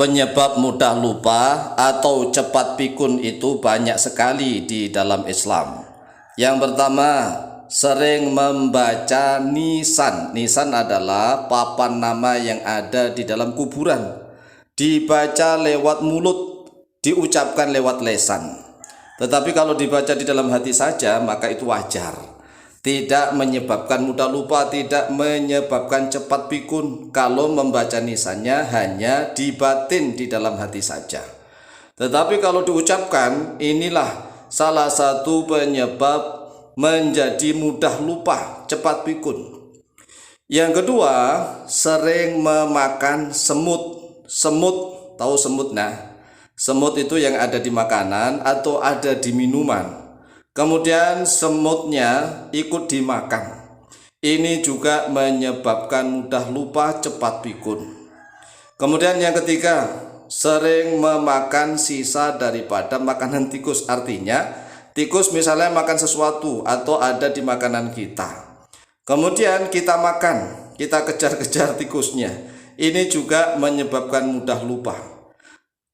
Penyebab mudah lupa atau cepat pikun itu banyak sekali di dalam Islam. Yang pertama, sering membaca nisan. Nisan adalah papan nama yang ada di dalam kuburan. Dibaca lewat mulut, diucapkan lewat lesan. Tetapi kalau dibaca di dalam hati saja, maka itu wajar. Tidak menyebabkan mudah lupa, tidak menyebabkan cepat pikun kalau membaca nisannya hanya di batin di dalam hati saja. Tetapi kalau diucapkan, inilah salah satu penyebab menjadi mudah lupa, cepat pikun. Yang kedua, sering memakan semut. Semut, tahu semut? Nah, semut itu yang ada di makanan atau ada di minuman. Kemudian semutnya ikut dimakan. Ini juga menyebabkan mudah lupa, cepat pikun. Kemudian yang ketiga, sering memakan sisa daripada makanan tikus. Artinya tikus misalnya makan sesuatu atau ada di makanan kita. Kemudian kita makan, kita kejar-kejar tikusnya. Ini juga menyebabkan mudah lupa.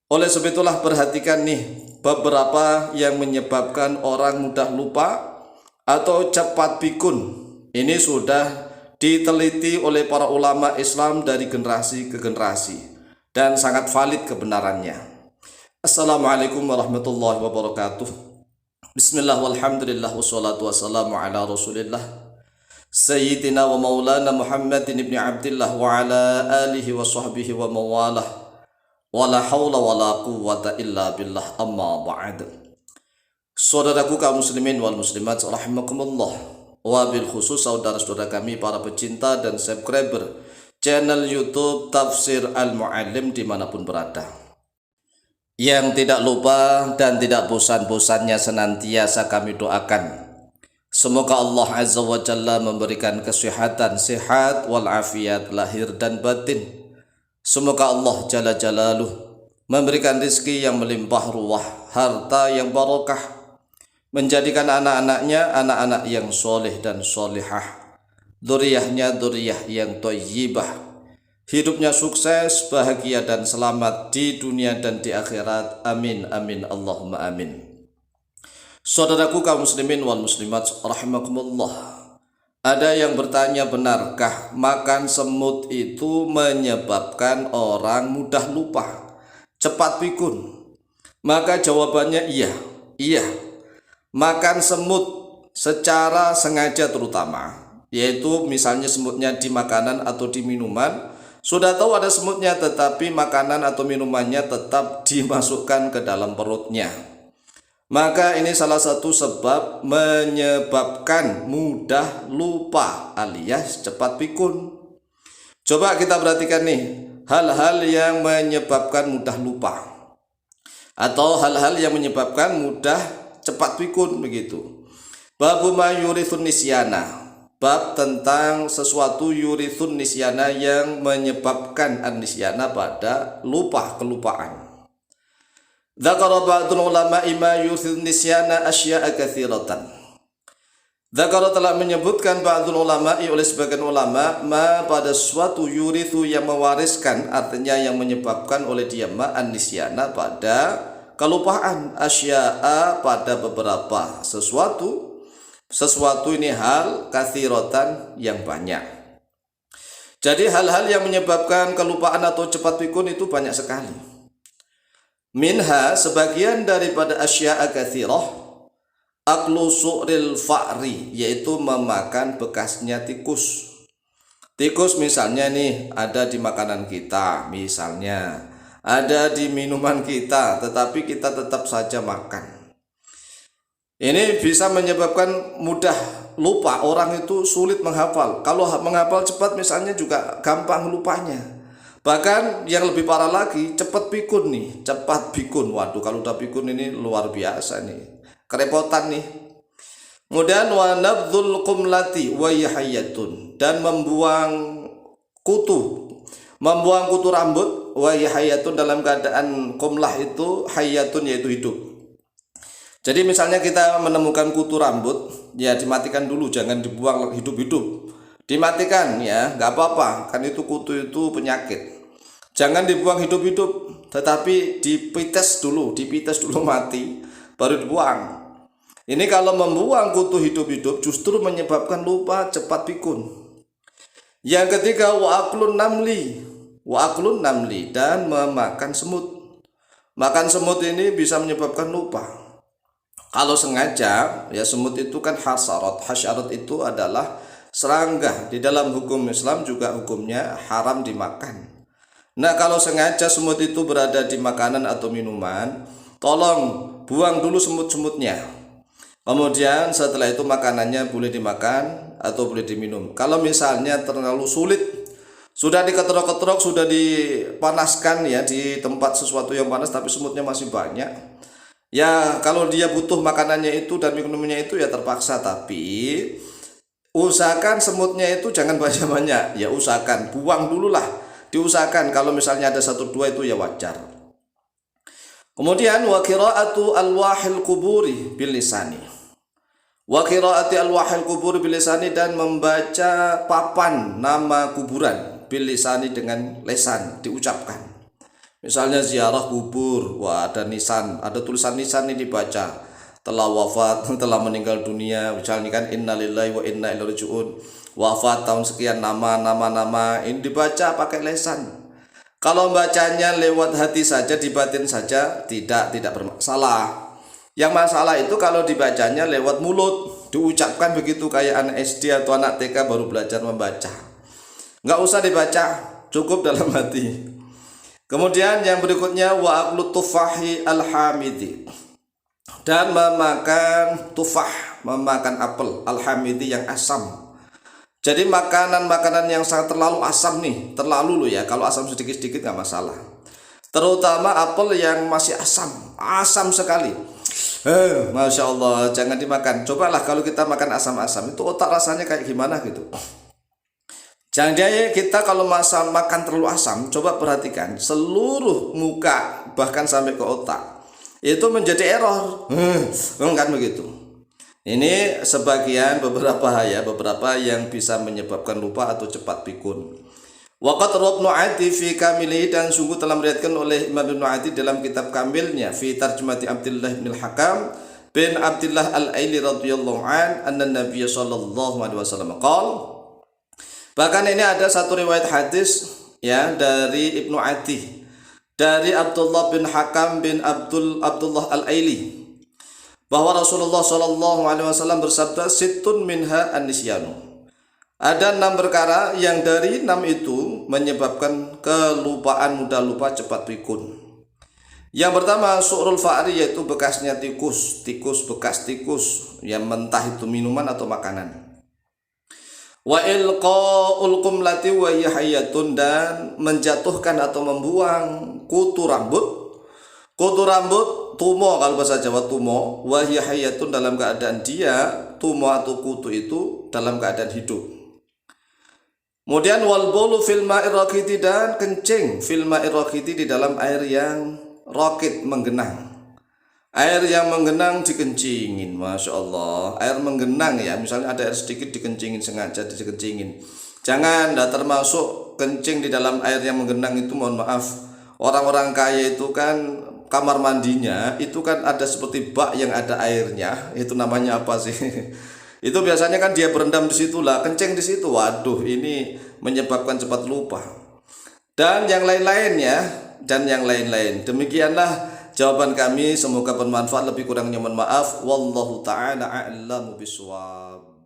Oleh sebab itulah perhatikan nih beberapa yang menyebabkan orang mudah lupa atau cepat pikun. Ini sudah diteliti oleh para ulama Islam dari generasi ke generasi dan sangat valid kebenarannya. Assalamualaikum warahmatullahi wabarakatuh. Bismillah walhamdulillah wassalatu wassalamu ala rasulillah Sayyidina wa maulana Muhammadin ibn Abdillah wa ala alihi wa sahbihi wa mawalah. Wala haula wala quwwata illa billah, amma ba'd. Saudaraku kaum muslimin wal muslimat rahimakumullah, wabil khusus saudara-saudara kami para pecinta dan subscriber channel YouTube Tafsir Al-Muallim dimanapun berada, yang tidak lupa dan tidak bosan-bosannya senantiasa kami doakan semoga Allah Azza wa Jalla memberikan kesehatan, sehat walafiat lahir dan batin. Semoga Allah Jalla Jalaluh memberikan rezeki yang melimpah ruah, harta yang barokah, menjadikan anak-anaknya anak-anak yang soleh dan solehah, dzurriyyahnya dzurriyyah yang thayyibah, hidupnya sukses, bahagia dan selamat di dunia dan di akhirat. Amin amin Allahumma amin. Saudaraku kaum muslimin wal muslimat rahimakumullah, ada yang bertanya, benarkah makan semut itu menyebabkan orang mudah lupa, cepat pikun? Maka jawabannya iya. Makan semut secara sengaja terutama, yaitu misalnya semutnya di makanan atau di minuman, sudah tahu ada semutnya tetapi makanan atau minumannya tetap dimasukkan ke dalam perutnya, maka ini salah satu sebab menyebabkan mudah lupa alias cepat pikun. Coba kita perhatikan nih hal-hal yang menyebabkan mudah lupa atau hal-hal yang menyebabkan mudah cepat pikun begitu. Babu ma yurithun nisyana, bab tentang sesuatu yurithun nisyana yang menyebabkan an-nisyana pada lupa, kelupaan. Dzakara ba'dul ulama'i ma yurithun nisyana asya'a katsiratan. Dzakara telah menyebutkan ba'dul ulama'i oleh sebagian ulama ma pada suatu yurithu yang mewariskan, artinya yang menyebabkan oleh dia ma an-nisyana pada kelupaan, asya'a pada beberapa sesuatu ini hal katsiratan yang banyak. Jadi hal-hal yang menyebabkan kelupaan atau cepat pikun itu banyak sekali. Minha, sebagian daripada asya'a katsirah, aklu su'ril fa'ri, yaitu memakan bekasnya tikus. Tikus misalnya nih ada di makanan kita, misalnya ada di minuman kita, tetapi kita tetap saja makan. Ini bisa menyebabkan mudah lupa, orang itu sulit menghafal. Kalau menghafal cepat misalnya juga gampang lupanya. Bahkan yang lebih parah lagi, cepat pikun nih, cepat pikun. Waduh, kalau udah pikun ini luar biasa nih, kerepotan nih. Kemudian wa nabdzul qumlati wa yahayatun, dan membuang kutu rambut, wa yahayatun dalam keadaan qumlah itu hayatun yaitu hidup. Jadi misalnya kita menemukan kutu rambut, ya dimatikan dulu, jangan dibuang hidup-hidup. Dimatikan ya, nggak apa-apa, kan itu kutu itu penyakit. Jangan dibuang hidup-hidup, tetapi dipites dulu mati, baru dibuang. Ini kalau membuang kutu hidup-hidup justru menyebabkan lupa, cepat pikun. Yang ketiga, wa aklun namli, dan memakan semut. Makan semut ini bisa menyebabkan lupa. Kalau sengaja, ya semut itu kan hasyarat itu adalah serangga. Di dalam hukum Islam juga hukumnya haram dimakan. Nah, kalau sengaja semut itu berada di makanan atau minuman, tolong buang dulu semut-semutnya. Kemudian setelah itu makanannya boleh dimakan atau boleh diminum. Kalau misalnya terlalu sulit, sudah diketerok-keterok, sudah dipanaskan ya di tempat sesuatu yang panas tapi semutnya masih banyak. Ya, kalau dia butuh makanannya itu dan minumnya itu ya terpaksa, tapi usahakan semutnya itu jangan banyak-banyak. Ya usahakan buang dulu lah. Diusahakan kalau misalnya ada 1-2 itu ya wajar. Kemudian wa qiraatu alwahil quburi bil lisani. Wa qiraati alwahil quburi bil lisani, dan membaca papan nama kuburan bil lisani dengan lisan, diucapkan. Misalnya ziarah kubur, wah ada nisan, ada tulisan nisan ini dibaca. Telah wafat, telah meninggal dunia, misalnya kan innalillahi wa inna ilaihi rajiun. Wafat tahun sekian, nama ini dibaca pakai lisan. Kalau bacanya lewat hati saja, di batin saja, tidak bermasalah. Yang masalah itu kalau dibacanya lewat mulut, diucapkan begitu kayak anak SD atau anak TK baru belajar membaca. Nggak usah dibaca, cukup dalam hati. Kemudian yang berikutnya wa aklu tufahi alhamidi, dan memakan tufah, memakan apel alhamidi yang asam. Jadi makanan-makanan yang sangat terlalu asam nih, terlalu loh ya, kalau asam sedikit-sedikit nggak masalah. Terutama apel yang masih asam sekali. Masya Allah, jangan dimakan. Cobalah kalau kita makan asam-asam, itu otak rasanya kayak gimana gitu. Jangan kita kalau makan terlalu asam, coba perhatikan seluruh muka bahkan sampai ke otak itu menjadi error. Kan begitu. Ini sebagian beberapa yang bisa menyebabkan lupa atau cepat pikun. Waqat Ibnu Adi fi kamili, dan sungguh telah meriwayatkan oleh Imam Ibnu Adi dalam kitab kamilnya fi tarjumati Abdullah bin Hakam bin Abdullah al-Aili radhiyallahu an anna Nabiy sallallahu alaihi wasallam qala. Bahkan ini ada satu riwayat hadis ya dari Ibnu Adi dari Abdullah bin Hakam bin Abdullah al-Aili, bahwa Rasulullah Shallallahu Alaihi Wasallam bersabda, situn minha an-nisyanu. Ada 6 perkara yang dari 6 itu menyebabkan kelupaan, mudah lupa, cepat pikun. Yang pertama su'rul fa'ri, yaitu bekasnya tikus, bekas tikus yang mentah itu minuman atau makanan. Wa ilqa'ul qumlati wa yahiyatun, dan menjatuhkan atau membuang kutu rambut. Kutu rambut, tumo kalau bahasa Jawa tumo, wahya hayatun, dalam keadaan dia tumo atau kutu itu dalam keadaan hidup. Kemudian wal bolu fil ma'ir rakiti, dan kencing fil ma'ir rakiti, di dalam air yang rakit, menggenang. Air yang menggenang dikencingin, masya Allah. Air menggenang ya, misalnya ada air sedikit dikencingin, sengaja dikencingin. Jangan, termasuk kencing di dalam air yang menggenang itu, mohon maaf. Orang-orang kaya itu kan kamar mandinya itu kan ada seperti bak yang ada airnya, itu namanya apa sih? Itu biasanya kan dia berendam di situ lah, kencing di situ. Waduh, ini menyebabkan cepat lupa. Dan yang lain-lain ya, Demikianlah jawaban kami, semoga bermanfaat, lebih kurangnya mohon maaf. Wallahu taala a'lamu bishawab.